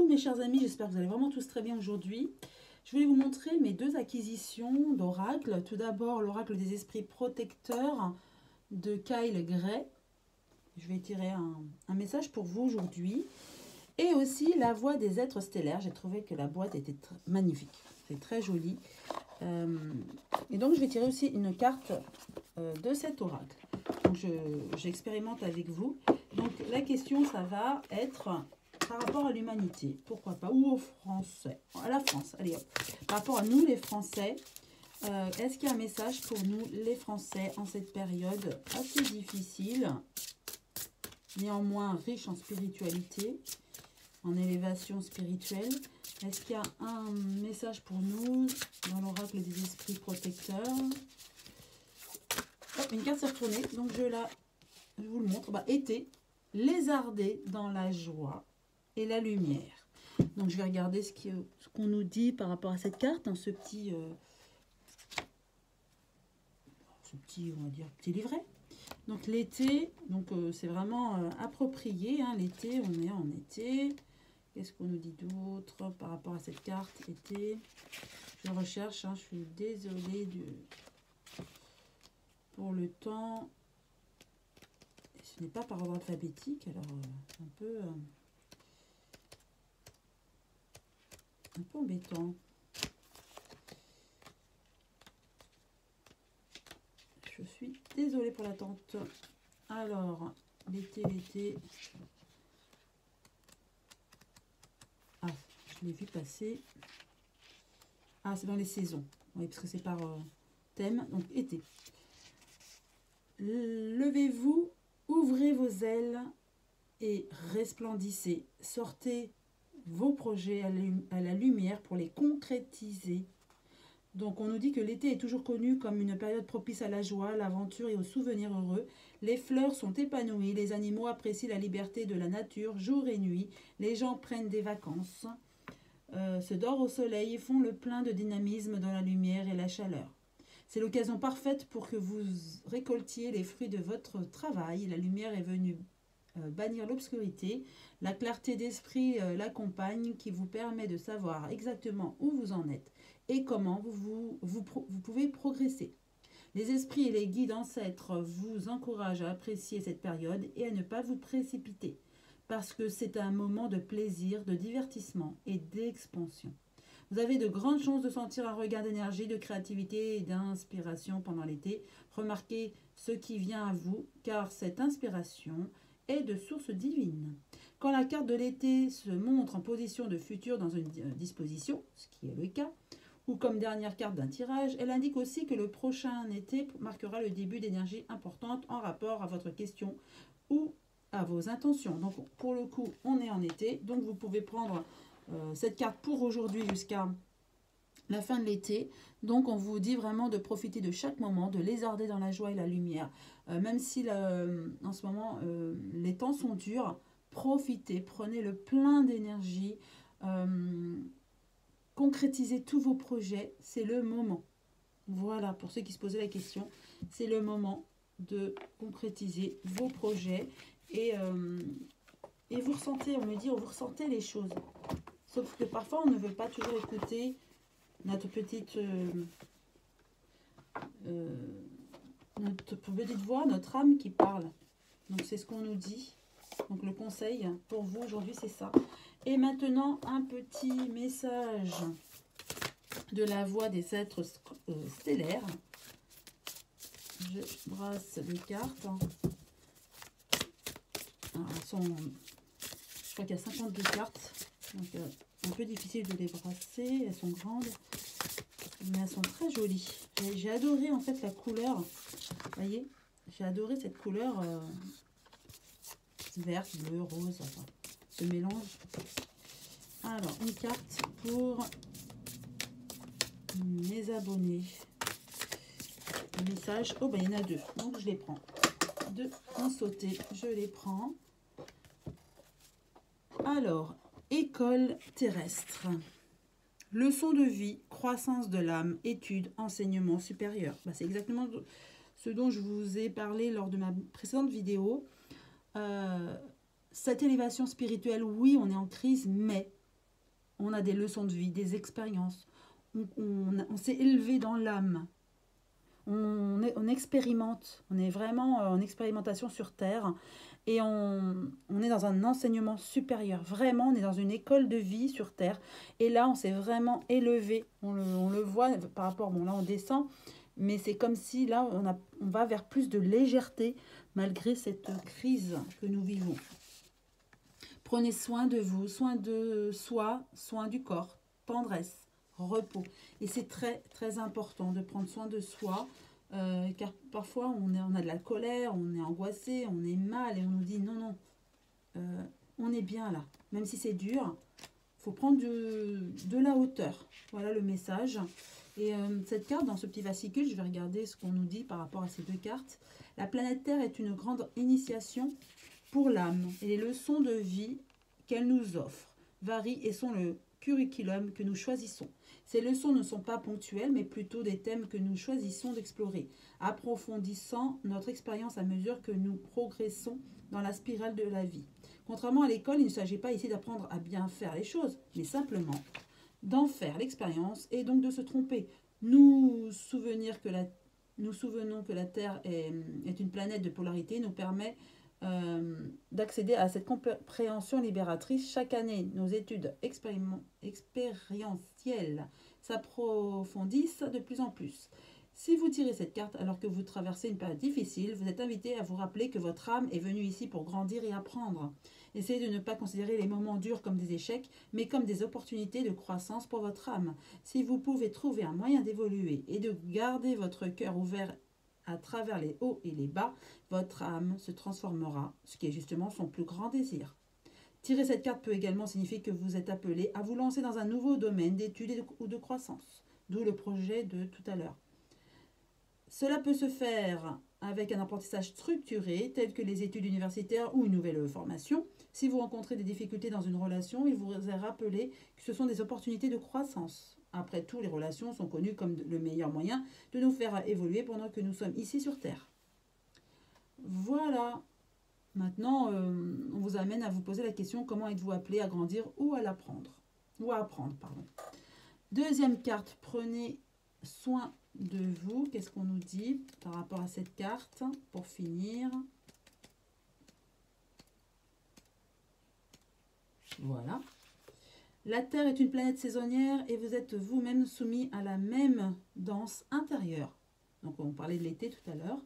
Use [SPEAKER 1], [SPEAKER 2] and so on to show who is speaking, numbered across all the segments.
[SPEAKER 1] coucou mes chers amis, j'espère que vous allez vraiment tous très bien aujourd'hui. Je voulais vous montrer mes deux acquisitions d'oracle. Tout d'abord l'oracle des esprits protecteurs de Kyle Gray. Je vais tirer un message pour vous aujourd'hui. Et aussi la voix des êtres stellaires. J'ai trouvé que la boîte était magnifique. C'est très joli. Et donc je vais tirer aussi une carte de cet oracle. Donc j'expérimente avec vous. Donc la question ça va être par rapport à l'humanité, pourquoi pas, ou aux Français, à la France, allez hop. Par rapport à nous les Français, est-ce qu'il y a un message pour nous les Français en cette période assez difficile, néanmoins riche en spiritualité, en élévation spirituelle? Est-ce qu'il y a un message pour nous dans l'oracle des esprits protecteurs? Hop, une carte s'est retournée, donc je vous le montre. Bah, été, lézardé dans la joie et la lumière. Donc je vais regarder ce qu'on nous dit par rapport à cette carte, dans ce petit, on va dire, petit livret. Donc l'été, donc c'est vraiment approprié, hein, l'été, on est en été. Qu'est-ce qu'on nous dit d'autre par rapport à cette carte été? Je recherche, hein, je suis désolée pour le temps. Ce n'est pas par ordre alphabétique, alors un peu embêtant. Je suis désolée pour l'attente. Alors, l'été. Ah, je l'ai vu passer. Ah, c'est dans les saisons. Oui, parce que c'est par thème. Donc, été. Levez-vous, ouvrez vos ailes et resplendissez. Sortez vos projets à la lumière pour les concrétiser. Donc on nous dit que l'été est toujours connu comme une période propice à la joie, à l'aventure et aux souvenirs heureux. Les fleurs sont épanouies, les animaux apprécient la liberté de la nature jour et nuit, les gens prennent des vacances, se dorent au soleil et font le plein de dynamisme dans la lumière et la chaleur. C'est l'occasion parfaite pour que vous récoltiez les fruits de votre travail. La lumière est venue bannir l'obscurité. La clarté d'esprit l'accompagne qui vous permet de savoir exactement où vous en êtes et comment vous pouvez progresser. Les esprits et les guides ancêtres vous encouragent à apprécier cette période et à ne pas vous précipiter parce que c'est un moment de plaisir, de divertissement et d'expansion. Vous avez de grandes chances de sentir un regain d'énergie, de créativité et d'inspiration pendant l'été. Remarquez ce qui vient à vous car cette inspiration est de source divine. Quand la carte de l'été se montre en position de futur dans une disposition, ce qui est le cas, ou comme dernière carte d'un tirage, elle indique aussi que le prochain été marquera le début d'énergie importante en rapport à votre question ou à vos intentions. Donc pour le coup, on est en été, donc vous pouvez prendre cette carte pour aujourd'hui jusqu'à la fin de l'été. Donc on vous dit vraiment de profiter de chaque moment, de lézarder dans la joie et la lumière. Même si en ce moment les temps sont durs, profitez, prenez le plein d'énergie, concrétisez tous vos projets, c'est le moment. Voilà, pour ceux qui se posaient la question, c'est le moment de concrétiser vos projets et vous ressentez, on me dit, vous ressentez les choses. Sauf que parfois on ne veut pas toujours écouter notre petite voix, notre âme qui parle. Donc c'est ce qu'on nous dit. Donc le conseil pour vous aujourd'hui c'est ça. Et maintenant un petit message de la voix des êtres stellaires. Je brasse les cartes. Alors, je crois qu'il y a 52 cartes. Donc un peu difficile de les brasser. Elles sont grandes. Mais elles sont très jolies. J'ai adoré en fait la couleur. Vous voyez, j'ai adoré cette couleur verte, bleu, rose, enfin, ce mélange. Alors, une carte pour mes abonnés. Un message. Oh, ben il y en a deux. Donc, je les prends. Deux en sauté. Je les prends. Alors, école terrestre. Leçon de vie, croissance de l'âme, études, enseignement supérieur. Ben, c'est exactement ce dont je vous ai parlé lors de ma précédente vidéo. Cette élévation spirituelle, oui, on est en crise, mais on a des leçons de vie, des expériences. On s'est élevé dans l'âme. On expérimente. On est vraiment en expérimentation sur Terre. Et on est dans un enseignement supérieur. Vraiment, on est dans une école de vie sur Terre. Et là, on s'est vraiment élevé. On le voit par rapport... Bon, là, on descend. Mais c'est comme si, là, on va vers plus de légèreté malgré cette crise que nous vivons. Prenez soin de vous, soin de soi, soin du corps, tendresse, repos. Et c'est très, très important de prendre soin de soi, car parfois on a de la colère, on est angoissé, on est mal et on nous dit non, non, on est bien là. Même si c'est dur, il faut prendre de la hauteur. Voilà le message. Et cette carte, dans ce petit fascicule, je vais regarder ce qu'on nous dit par rapport à ces deux cartes. La planète Terre est une grande initiation pour l'âme et les leçons de vie qu'elle nous offre varient et sont le curriculum que nous choisissons. Ces leçons ne sont pas ponctuelles, mais plutôt des thèmes que nous choisissons d'explorer, approfondissant notre expérience à mesure que nous progressons dans la spirale de la vie. Contrairement à l'école, il ne s'agit pas ici d'apprendre à bien faire les choses, mais simplement d'en faire l'expérience et donc de se tromper. Nous souvenons que la Terre est une planète de polarité nous permet d'accéder à cette compréhension libératrice. Chaque année, nos études expérientielles s'approfondissent de plus en plus. Si vous tirez cette carte alors que vous traversez une période difficile, vous êtes invité à vous rappeler que votre âme est venue ici pour grandir et apprendre. Essayez de ne pas considérer les moments durs comme des échecs, mais comme des opportunités de croissance pour votre âme. Si vous pouvez trouver un moyen d'évoluer et de garder votre cœur ouvert à travers les hauts et les bas, votre âme se transformera, ce qui est justement son plus grand désir. Tirer cette carte peut également signifier que vous êtes appelé à vous lancer dans un nouveau domaine d'études ou de croissance, d'où le projet de tout à l'heure. Cela peut se faire avec un apprentissage structuré, tel que les études universitaires ou une nouvelle formation. Si vous rencontrez des difficultés dans une relation, il vous est rappelé que ce sont des opportunités de croissance. Après tout, les relations sont connues comme le meilleur moyen de nous faire évoluer pendant que nous sommes ici sur Terre. Voilà. Maintenant, on vous amène à vous poser la question, comment êtes-vous appelé à grandir ou à l'apprendre? Ou à apprendre, pardon. Deuxième carte, prenez soin de vous. Qu'est-ce qu'on nous dit par rapport à cette carte pour finir? Voilà. La Terre est une planète saisonnière et vous êtes vous-même soumis à la même danse intérieure. Donc on parlait de l'été tout à l'heure.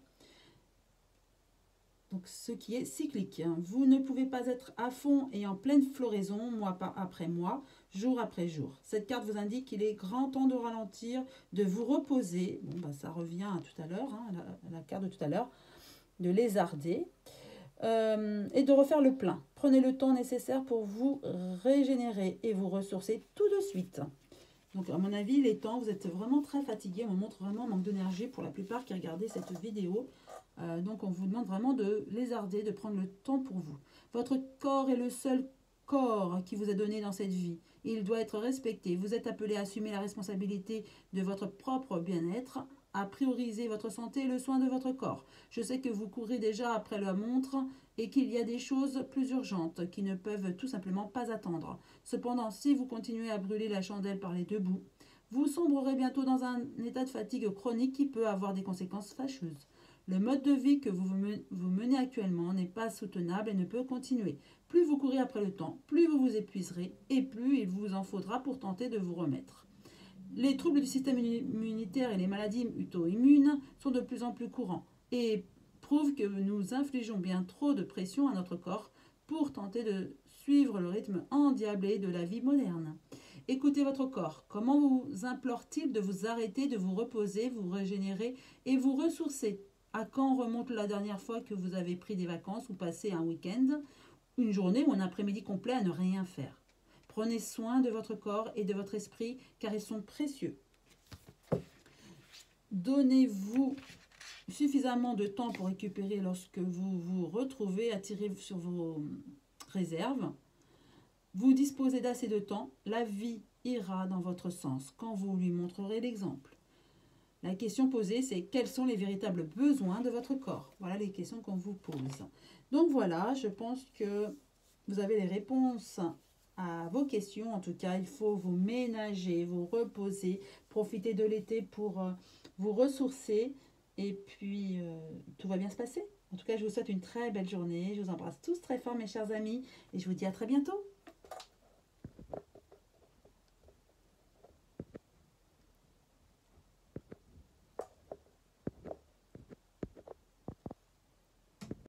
[SPEAKER 1] Donc ce qui est cyclique. Vous ne pouvez pas être à fond et en pleine floraison, mois après mois, jour après jour. Cette carte vous indique qu'il est grand temps de ralentir, de vous reposer. Bon, bah, ça revient à tout à l'heure, hein, la carte de tout à l'heure, de lézarder. Et de refaire le plein. Prenez le temps nécessaire pour vous régénérer et vous ressourcer tout de suite. Donc à mon avis, il est temps, vous êtes vraiment très fatigué, on montre vraiment un manque d'énergie pour la plupart qui regardent cette vidéo. Donc on vous demande vraiment de lézarder, de prendre le temps pour vous. Votre corps est le seul corps qui vous est donné dans cette vie. Il doit être respecté. Vous êtes appelé à assumer la responsabilité de votre propre bien-être, à prioriser votre santé et le soin de votre corps. Je sais que vous courez déjà après la montre et qu'il y a des choses plus urgentes qui ne peuvent tout simplement pas attendre. Cependant, si vous continuez à brûler la chandelle par les deux bouts, vous sombrerez bientôt dans un état de fatigue chronique qui peut avoir des conséquences fâcheuses. Le mode de vie que vous menez actuellement n'est pas soutenable et ne peut continuer. Plus vous courez après le temps, plus vous vous épuiserez et plus il vous en faudra pour tenter de vous remettre. Les troubles du système immunitaire et les maladies auto-immunes sont de plus en plus courants et prouvent que nous infligeons bien trop de pression à notre corps pour tenter de suivre le rythme endiablé de la vie moderne. Écoutez votre corps. Comment vous implore-t-il de vous arrêter, de vous reposer, vous régénérer et vous ressourcer? À quand remonte la dernière fois que vous avez pris des vacances ou passé un week-end, une journée ou un après-midi complet à ne rien faire? Prenez soin de votre corps et de votre esprit car ils sont précieux. Donnez-vous suffisamment de temps pour récupérer lorsque vous vous retrouvez à tirer sur vos réserves. Vous disposez d'assez de temps, la vie ira dans votre sens quand vous lui montrerez l'exemple. La question posée, c'est quels sont les véritables besoins de votre corps? Voilà les questions qu'on vous pose. Donc voilà, je pense que vous avez les réponses à vos questions. En tout cas, il faut vous ménager, vous reposer, profiter de l'été pour vous ressourcer. Et puis, tout va bien se passer. En tout cas, je vous souhaite une très belle journée. Je vous embrasse tous très fort, mes chers amis. Et je vous dis à très bientôt.